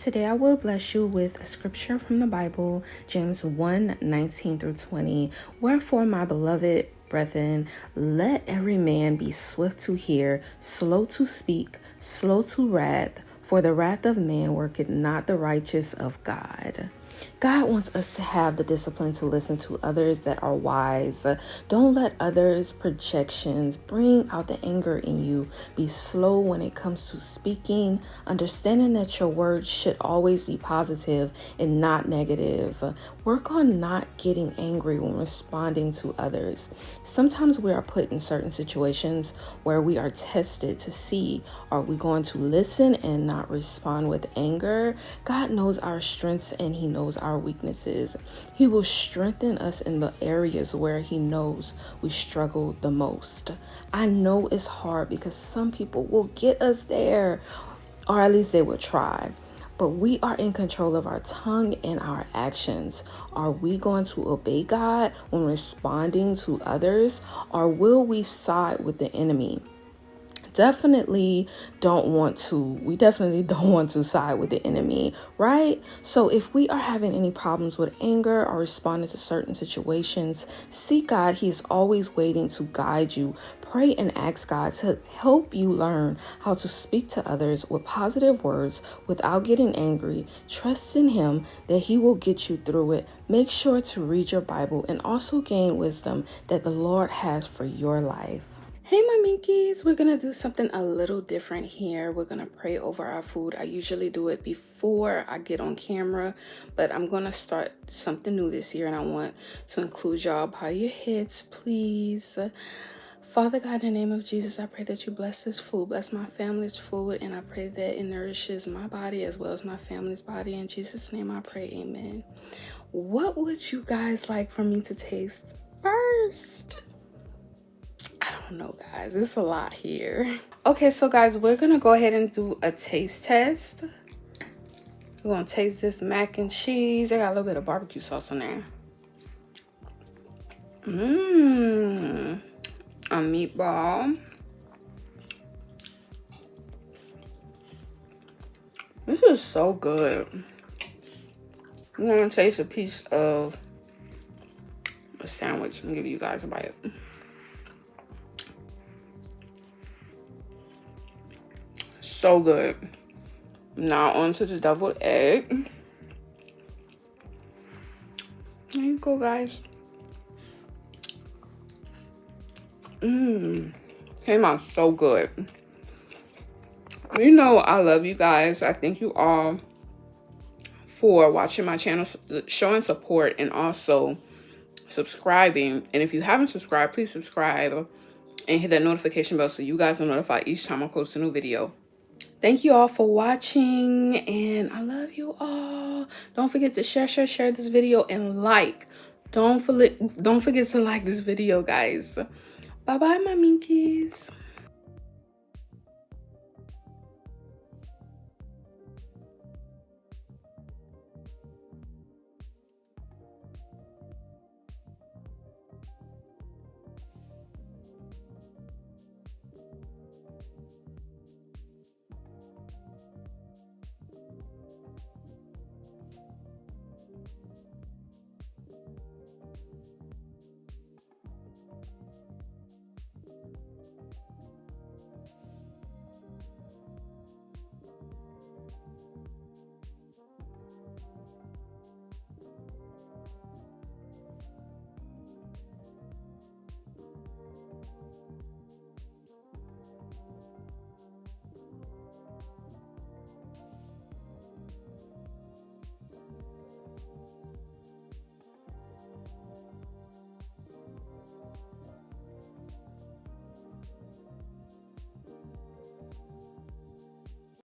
Today I will bless you with a scripture from the Bible, James 1:19-20. Wherefore, my beloved brethren, let every man be swift to hear, slow to speak, slow to wrath, for the wrath of man worketh not the righteous of God. God wants us to have the discipline to listen to others that are wise. Don't let others' projections bring out the anger in you. Be slow when it comes to speaking, understanding that your words should always be positive and not negative. Work on not getting angry when responding to others. Sometimes we are put in certain situations where we are tested to see, are we going to listen and not respond with anger? God knows our strengths and He knows our weaknesses. He will strengthen us in the areas where He knows we struggle the most. I know it's hard because some people will get us there, or at least they will try. But we are in control of our tongue and our actions. Are we going to obey God when responding to others, or will we side with the enemy? definitely don't want to side with the enemy, right? So if we are having any problems with anger or responding to certain situations, seek God. He is always waiting to guide you. Pray and ask God to help you learn how to speak to others with positive words without getting angry. Trust in Him that He will get you through it. Make sure to read your Bible and also gain wisdom that the Lord has for your life. Hey, my minkies, we're going to do something a little different here. We're going to pray over our food. I usually do it before I get on camera, but I'm going to start something new this year, and I want to include y'all. Bow your heads, please. Father God, in the name of Jesus, I pray that you bless this food, bless my family's food, and I pray that it nourishes my body as well as my family's body. In Jesus' name I pray, amen. What would you guys like for me to taste first? I don't know, guys. It's a lot here. Okay, so guys, we're going to go ahead and do a taste test. We're going to taste this mac and cheese. I got a little bit of barbecue sauce on there. A meatball. This is so good. I'm going to taste a piece of a sandwich and give you guys a bite. So good. Now onto the deviled egg. There you go, guys. Came out so good. You know I love you guys. I thank you all for watching my channel, showing support, and also subscribing. And if you haven't subscribed, please subscribe and hit that notification bell so you guys are notified each time I post a new video. Thank you all for watching, and I love you all. Don't forget to share this video and like. Don't forget to like this video, guys. Bye-bye, my minkies.